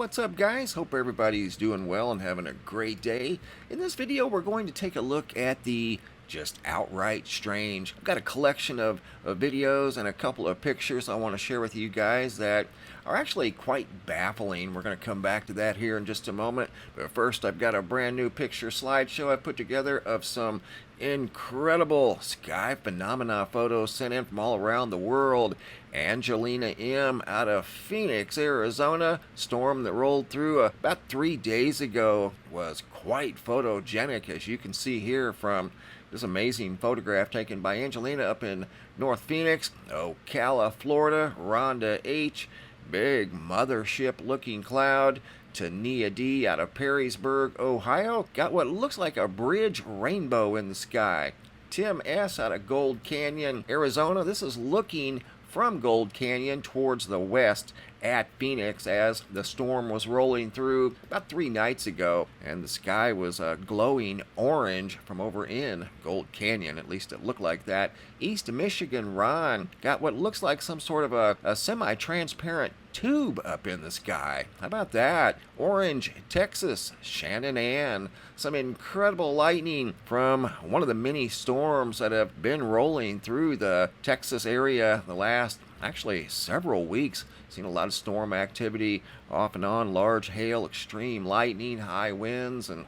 what's up guys? Hope everybody's doing well and having a great day. In this video we're going to take a look at the just outright strange. I've got a collection of videos and a couple of pictures I want to share with you guys that are actually quite baffling. We're going to come back to that here in just a moment. But first I've got a brand new picture slideshow I put together of some incredible sky phenomena photos sent in from all around the world. Angelina M. out of Phoenix, Arizona. Storm that rolled through about 3 days ago was quite photogenic, as you can see here from this amazing photograph taken by Angelina up in North Phoenix. Ocala, Florida. Rhonda H. Big mothership looking cloud. Tania D. out of Perrysburg, Ohio. Got what looks like a bridge rainbow in the sky. Tim S. out of Gold Canyon, Arizona. This is looking from Gold Canyon towards the west at Phoenix as the storm was rolling through about 3 nights ago, and the sky was glowing orange from over in Gold Canyon. At least it looked like that. East Michigan Ron got what looks like some sort of a semi-transparent tube up in the sky. How about that? Orange, Texas, Shannon Ann. Some incredible lightning from one of the many storms that have been rolling through the Texas area the last actually several weeks. Seen a lot of storm activity off and on, large hail, extreme lightning, high winds, and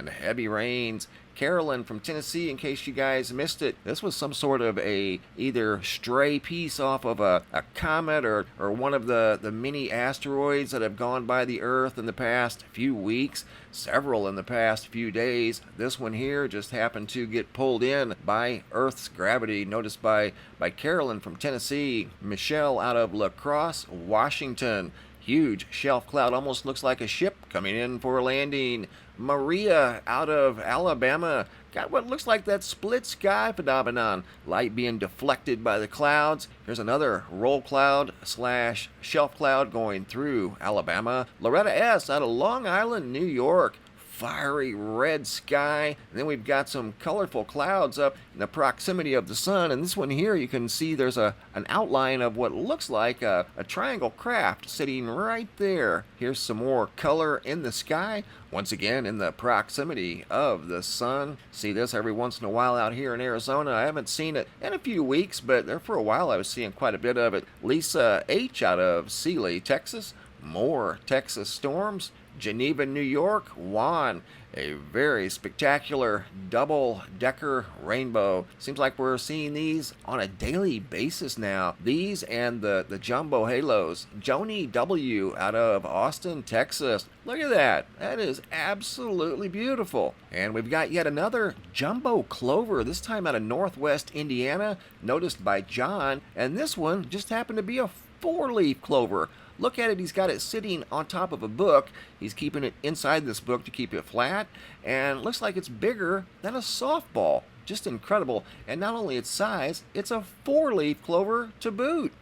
heavy rains. Carolyn from Tennessee, in case you guys missed it, this was some sort of a either stray piece off of a comet or one of the many asteroids that have gone by the Earth in the past few weeks, several in the past few days. This one here just happened to get pulled in by Earth's gravity, noticed by Carolyn from Tennessee. Michelle out of La Crosse, Washington. Huge shelf cloud, almost looks like a ship coming in for a landing. Maria out of Alabama got what looks like that split sky phenomenon. Light being deflected by the clouds. Here's another roll cloud slash shelf cloud going through Alabama. Loretta S. out of Long Island, New York. Fiery red sky, and then we've got some colorful clouds up in the proximity of the sun, and this one here you can see there's an outline of what looks like a triangle craft sitting right there. Here's some more color in the sky, once again in the proximity of the sun. See this every once in a while out here in Arizona. I haven't seen it in a few weeks, but there for a while I was seeing quite a bit of it. Lisa H. out of Sealy, Texas. More Texas storms. Geneva, New York. Juan, a very spectacular double-decker rainbow. Seems like we're seeing these on a daily basis now. These and the jumbo halos. Joni W. out of Austin, Texas. Look at that. That is absolutely beautiful. And we've got yet another jumbo clover, this time out of Northwest Indiana, noticed by John. And this one just happened to be a 4-leaf clover. Look at it, he's got it sitting on top of a book. He's keeping it inside this book to keep it flat, and looks like it's bigger than a softball. Just incredible. And not only its size, it's a 4-leaf clover to boot.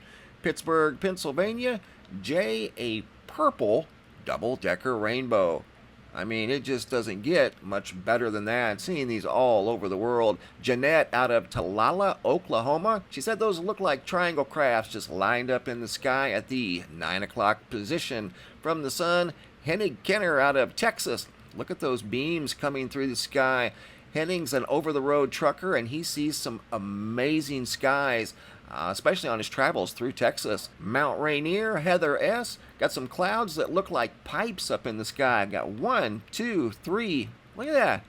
Pittsburgh, Pennsylvania, J, a purple double-decker rainbow. I mean, it just doesn't get much better than that. Seeing these all over the world. Jeanette out of Talala, Oklahoma. She said those look like triangle crafts just lined up in the sky at the 9 o'clock position from the sun. Hennig Kenner out of Texas. Look at those beams coming through the sky. Henning's an over-the-road trucker, and he sees some amazing skies, especially on his travels through Texas. Mount Rainier, Heather S. Got some clouds that look like pipes up in the sky. Got 1, 2, 3. Look at that.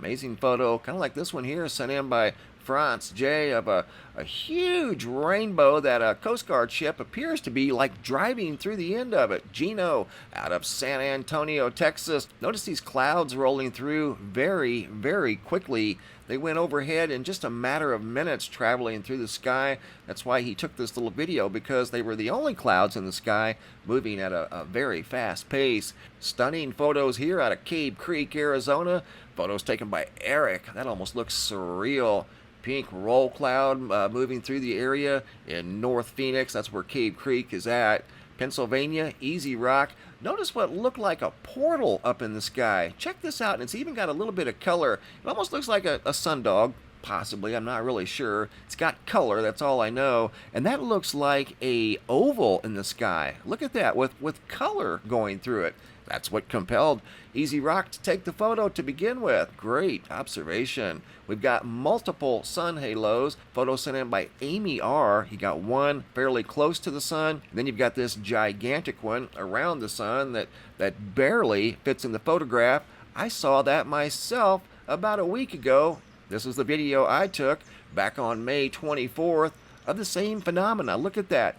Amazing photo, kind of like this one here, sent in by France J, of a huge rainbow that a Coast Guard ship appears to be like driving through the end of it. Gino out of San Antonio, Texas. Notice these clouds rolling through very, very quickly. They went overhead in just a matter of minutes traveling through the sky. That's why he took this little video, because they were the only clouds in the sky moving at a very fast pace. Stunning photos here out of Cave Creek, Arizona. Photos taken by Eric. That almost looks surreal. Pink roll cloud moving through the area in North Phoenix. That's where Cave Creek is at. Pennsylvania, Easy Rock. Notice what looked like a portal up in the sky. Check this out, and it's even got a little bit of color. It almost looks like a sundog, possibly. I'm not really sure. It's got color, that's all I know. And that looks like a oval in the sky. Look at that, with color going through it. That's what compelled Easy Rock to take the photo to begin with. Great observation. We've got multiple sun halos. Photo sent in by Amy R. You got one fairly close to the sun. And then you've got this gigantic one around the sun that barely fits in the photograph. I saw that myself about a week ago. This is the video I took back on May 24th of the same phenomena. Look at that.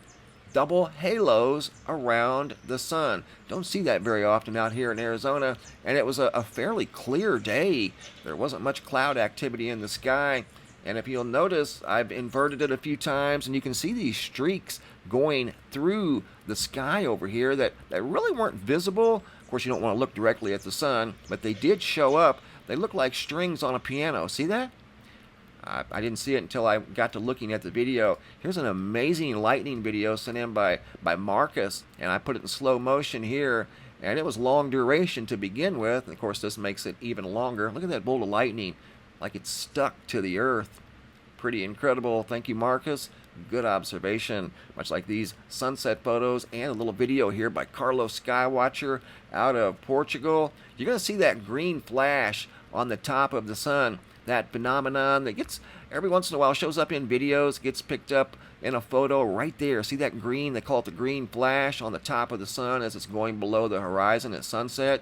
Double halos around the sun. Don't see that very often out here in Arizona, and it was a fairly clear day. There wasn't much cloud activity in the sky, and if you'll notice, I've inverted it a few times, and you can see these streaks going through the sky over here that really weren't visible. Of course, you don't want to look directly at the sun, but they did show up. They look like strings on a piano. See that? I didn't see it until I got to looking at the video. Here's an amazing lightning video sent in by Marcus, and I put it in slow motion here, and it was long duration to begin with, and of course this makes it even longer. Look at that bolt of lightning, like it's stuck to the earth. Pretty incredible. Thank you, Marcus. Good observation. Much like these sunset photos and a little video here by Carlos Skywatcher out of Portugal. You're going to see that green flash on the top of the sun. That phenomenon that gets, every once in a while, shows up in videos, gets picked up in a photo right there. See that green? They call it the green flash on the top of the sun as it's going below the horizon at sunset.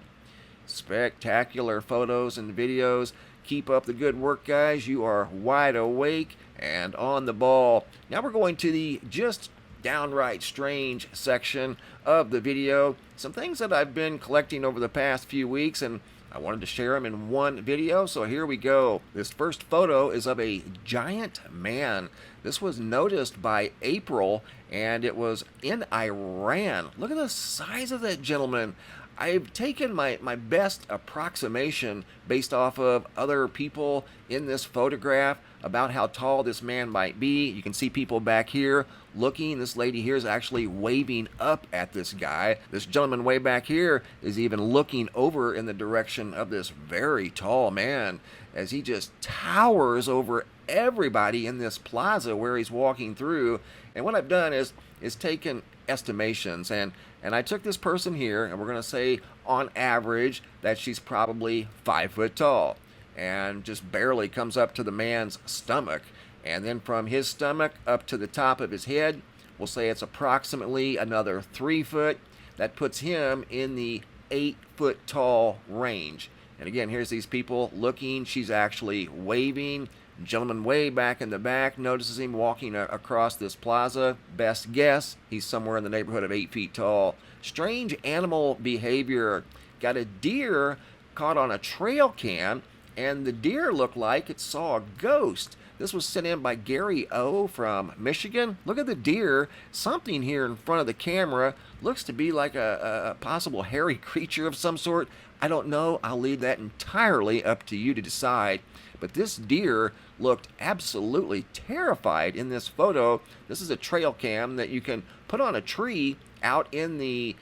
Spectacular photos and videos. Keep up the good work, guys. You are wide awake and on the ball. Now we're going to the just downright strange section of the video. Some things that I've been collecting over the past few weeks, and I wanted to share them in one video, so here we go. This first photo is of a giant man. This was noticed by April, and it was in Iran. Look at the size of that gentleman. I've taken my best approximation based off of other people in this photograph about how tall this man might be. You can see people back here looking. This lady here is actually waving up at this guy. This gentleman way back here is even looking over in the direction of this very tall man as he just towers over everybody in this plaza where he's walking through. And what I've done is taken estimations, and I took this person here, and we're going to say on average that she's probably 5 foot tall and just barely comes up to the man's stomach, and then from his stomach up to the top of his head, we'll say it's approximately another 3 foot. That puts him in the 8 foot tall range. And again, here's these people looking. She's actually waving. Gentleman way back in the back notices him walking across this plaza. Best guess, he's somewhere in the neighborhood of 8 feet tall. Strange animal behavior. Got a deer caught on a trail cam, and the deer looked like it saw a ghost. This was sent in by Gary O. from Michigan. Look at the deer. Something here in front of the camera looks to be like a possible hairy creature of some sort. I don't know. I'll leave that entirely up to you to decide. But this deer looked absolutely terrified in this photo. This is a trail cam that you can put on a tree out in the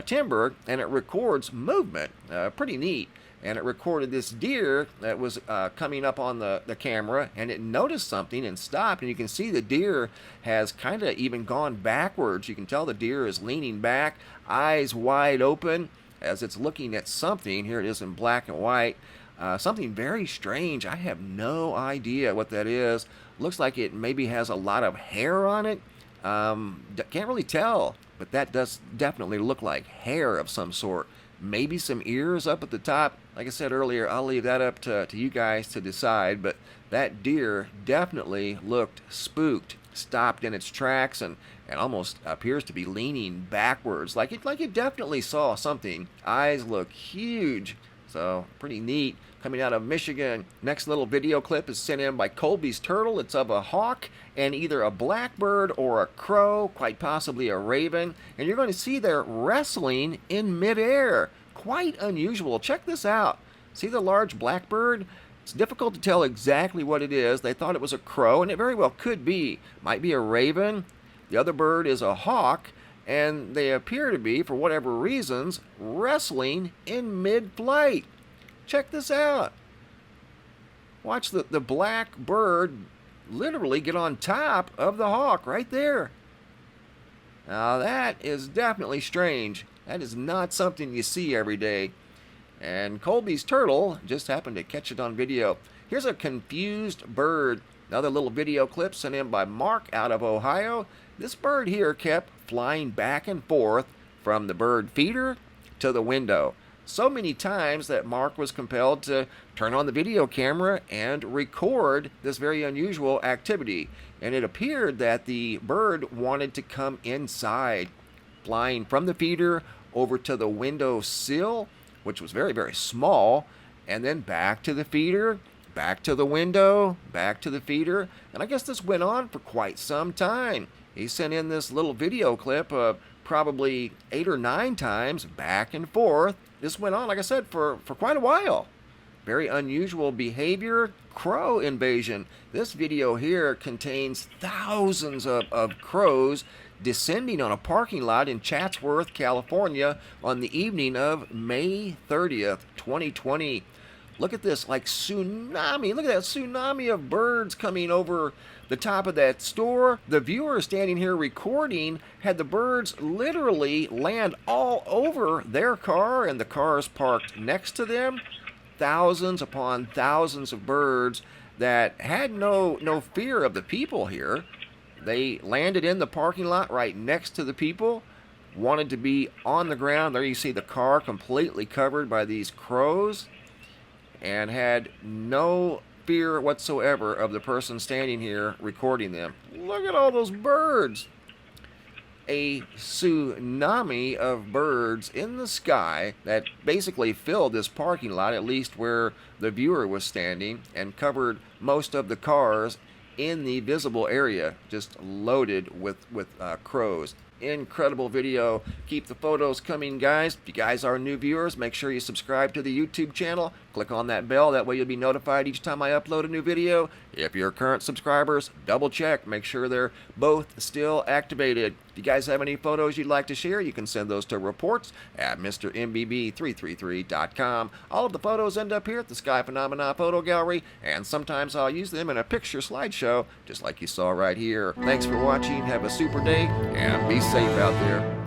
timber, and it records movement. Pretty neat. And it recorded this deer that was coming up on the camera, and it noticed something and stopped. And you can see the deer has kind of even gone backwards. You can tell the deer is leaning back, eyes wide open as it's looking at something. Here it is in black and white. Something very strange. I have no idea what that is. Looks like it maybe has a lot of hair on it. Can't really tell, but that does definitely look like hair of some sort. Maybe some ears up at the top. Like I said earlier, I'll leave that up to you guys to decide, but that deer definitely looked spooked, stopped in its tracks, and almost appears to be leaning backwards, like it definitely saw something. Eyes look huge, so pretty neat. Coming out of Michigan. Next little video clip is sent in by Colby's Turtle. It's of a hawk and either a blackbird or a crow, quite possibly a raven. And you're going to see they're wrestling in midair. Quite unusual. Check this out. See the large blackbird? It's difficult to tell exactly what it is. They thought it was a crow, and it very well could be. Might be a raven. The other bird is a hawk, and they appear to be, for whatever reasons, wrestling in mid-flight. Check this out. Watch the black bird literally get on top of the hawk right there. Now that is definitely strange. That is not something you see every day. And Colby's turtle just happened to catch it on video. Here's a confused bird. Another little video clip sent in by Mark out of Ohio. This bird here kept flying back and forth from the bird feeder to the window. So many times that Mark was compelled to turn on the video camera and record this very unusual activity. And it appeared that the bird wanted to come inside, flying from the feeder over to the window sill, which was very, very small, and then back to the feeder, back to the window, back to the feeder. And I guess this went on for quite some time. He sent in this little video clip of probably 8 or 9 times back and forth. This went on, like I said, for quite a while. Very unusual behavior. Crow invasion. This video here contains thousands of crows descending on a parking lot in Chatsworth, California on the evening of May 30th, 2020. Look at this, like tsunami. Look at that tsunami of birds coming over the top of that store. The viewer standing here recording had the birds literally land all over their car and the cars parked next to them. Thousands upon thousands of birds that had no fear of the people here. They landed in the parking lot right next to the people, wanted to be on the ground. There you see the car completely covered by these crows, and had no fear whatsoever of the person standing here recording them. Look at all those birds. A tsunami of birds in the sky that basically filled this parking lot, at least where the viewer was standing, and covered most of the cars in the visible area, just loaded with crows. Incredible video. Keep the photos coming, guys. If you guys are new viewers, make sure you subscribe to the YouTube channel. Click on that bell. That way you'll be notified each time I upload a new video. If you're current subscribers, double check. Make sure they're both still activated. If you guys have any photos you'd like to share, you can send those to reports at MrMBB333.com. All of the photos end up here at the Sky Phenomena Photo Gallery, and sometimes I'll use them in a picture slideshow, just like you saw right here. Thanks for watching. Have a super day, and be safe out there.